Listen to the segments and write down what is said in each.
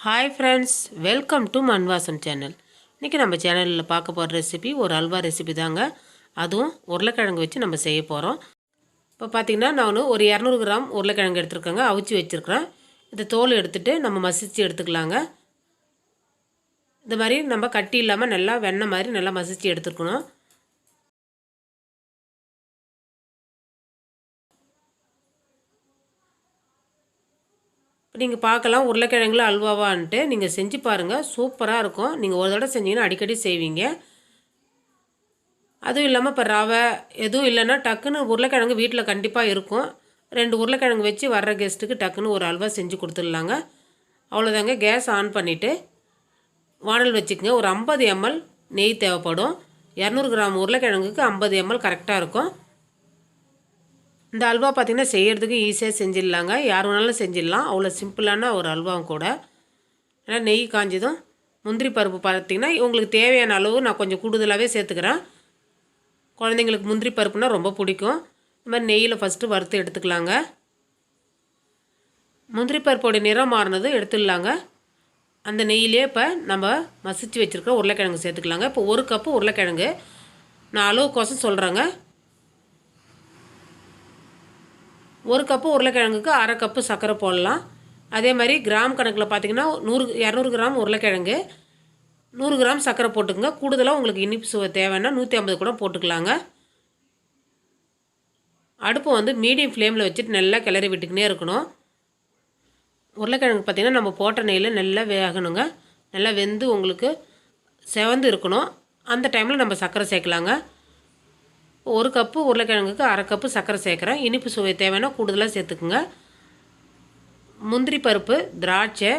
Hi friends, welcome to மண் வாசம் channel. இன்றைக்கி நம்ம சேனலில் பார்க்க போகிற ரெசிபி ஒரு அல்வா ரெசிபி தாங்க. அதுவும் உருளைக்கிழங்கு வச்சு நம்ம செய்ய போகிறோம். இப்போ பார்த்திங்கன்னா நான் ஒரு 200 கிராம் உருளைக்கிழங்கு எடுத்துருக்கேங்க. அவிச்சு வச்சுருக்கிறேன். இந்த தோல் எடுத்துகிட்டு நம்ம மசித்து எடுத்துக்கலாங்க. இந்த மாதிரி நம்ம கட்டி இல்லாமல் நல்லா வெண்ணெய் மாதிரி நல்லா மசித்து எடுத்துக்கணும். நீங்கள் பார்க்கலாம் உருளைக்கிழங்குல அல்வாவான்ட்டு நீங்கள் செஞ்சு பாருங்கள். சூப்பராக இருக்கும். நீங்கள் ஒரு தடவை செஞ்சீங்கன்னா அடிக்கடி செய்வீங்க. அதுவும் இல்லாமல் இப்போ ரவை எதுவும் இல்லைன்னா டக்குன்னு உருளைக்கிழங்கு வீட்டில் கண்டிப்பாக இருக்கும். 2 உருளைக்கிழங்கு வச்சு வர்ற கெஸ்ட்டுக்கு டக்குன்னு ஒரு அல்வா செஞ்சு கொடுத்துடலாங்க. அவ்வளோதாங்க. கேஸ் ஆன் பண்ணிவிட்டு வானல் வச்சுக்கோங்க. ஒரு 50 ml நெய் தேவைப்படும். 200 கிராம் உருளைக்கிழங்குக்கு 50 ml கரெக்டாக இருக்கும். இந்த அல்வா பார்த்திங்கன்னா செய்கிறதுக்கு ஈஸியாக செஞ்சிடலாங்க. யார் வேணாலும் செஞ்சிடலாம். அவ்வளோ சிம்பிளான ஒரு அல்வாவும் கூட. ஏன்னா நெய் காஞ்சதும் முந்திரி பருப்பு பார்த்திங்கன்னா உங்களுக்கு தேவையான அளவு நான் கொஞ்சம் கூடுதலாகவே சேர்த்துக்கிறேன். குழந்தைங்களுக்கு முந்திரி பருப்புனா ரொம்ப பிடிக்கும். இந்த மாதிரி நெய்யில் ஃபஸ்ட்டு வறுத்து எடுத்துக்கலாங்க. முந்திரி பருப்போடைய நிறம் மாறினதும் எடுத்துடலாங்க. அந்த நெய்யிலே இப்போ நம்ம மசிச்சு வச்சுருக்க உருளைக்கிழங்கு சேர்த்துக்கலாங்க. இப்போ 1 கப்பு உருளைக்கிழங்கு நான் அளவுக்கோசம் சொல்கிறேங்க. 1 கப்பு உருளைக்கிழங்குக்கு 1/2 கப்பு சர்க்கரை போடலாம். அதே மாதிரி கிராம் கணக்கில் பார்த்திங்கன்னா 200 கிராம் உருளைக்கிழங்கு 100 கிராம் சர்க்கரை போட்டுக்கோங்க. கூடுதலாக உங்களுக்கு இனிப்பு சுவை தேவைன்னா 150 கூட போட்டுக்கலாங்க. அடுப்பு வந்து மீடியம் ஃப்ளேமில் வச்சுட்டு நல்லா கிளறி விட்டுக்கினே இருக்கணும். உருளைக்கிழங்கு பார்த்திங்கன்னா நம்ம போட்ட நெய்யில் நல்லா வேகணுங்க. நல்லா வெந்து உங்களுக்கு செவந்து இருக்கணும். அந்த டைமில் நம்ம சர்க்கரை சேர்க்கலாங்க. 1 கப்பு உருளைக்கிழங்குக்கு 1/2 கப்பு சர்க்கரை சேர்க்குறேன். இனிப்பு சுவை தேவைன்னா கூடுதலாக சேர்த்துக்குங்க. முந்திரி பருப்பு, திராட்சை,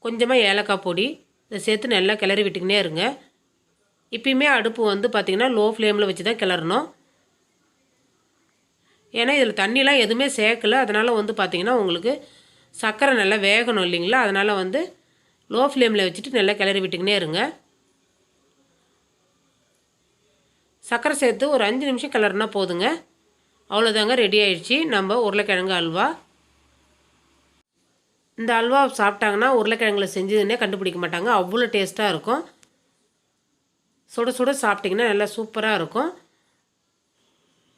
கொஞ்சமாக ஏலக்காய் பொடி இதை சேர்த்து நல்லா கிளறி விட்டுக்கினே இருங்க. இப்பயுமே அடுப்பு வந்து பார்த்திங்கன்னா லோ ஃப்ளேமில் வச்சு தான் கிளறணும். ஏன்னா இதில் தண்ணிலாம் எதுவுமே சேர்க்கலை. அதனால் வந்து பார்த்திங்கன்னா உங்களுக்கு சர்க்கரை நல்லா வேகணும் இல்லைங்களா. அதனால் வந்து லோ ஃப்ளேமில் வச்சுட்டு நல்லா கிளறி விட்டுக்கினே இருங்க. சர்க்கரை சேர்த்து ஒரு 5 நிமிஷம் கிளறுனா போதுங்க. அவ்வளோதாங்க, ரெடி ஆயிடுச்சு நம்ம உருளைக்கிழங்கு அல்வா. இந்த அல்வா சாப்பிட்டாங்கன்னா உருளைக்கிழங்குல செஞ்சதுன்னே கண்டுபிடிக்க மாட்டாங்க. அவ்வளோ டேஸ்ட்டாக இருக்கும். சுட சுட சாப்பிட்டிங்கன்னா நல்லா சூப்பராக இருக்கும்.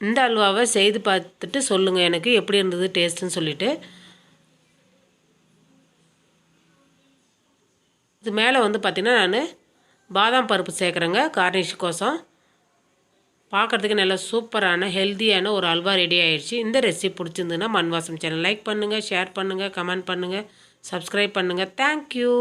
இந்த அல்வாவை செய்து பார்த்துட்டு சொல்லுங்கள் எனக்கு எப்படி இருந்தது டேஸ்ட்டுன்னு சொல்லிவிட்டு. இது மேலே வந்து பார்த்திங்கன்னா நான் பாதாம் பருப்பு சேர்க்குறேங்க கார்னிஷ்கோசம். பார்க்குறதுக்கு நல்லா சூப்பரான ஹெல்த்தியான ஒரு அல்வா ரெடி ஆகிடுச்சு. இந்த ரெசிபி பிடிச்சிருந்துன்னா மண் வாசம் சேனல் லைக் பண்ணுங்கள், ஷேர் பண்ணுங்கள், கமெண்ட் பண்ணுங்கள், சப்ஸ்கிரைப் பண்ணுங்கள். தேங்க்யூ.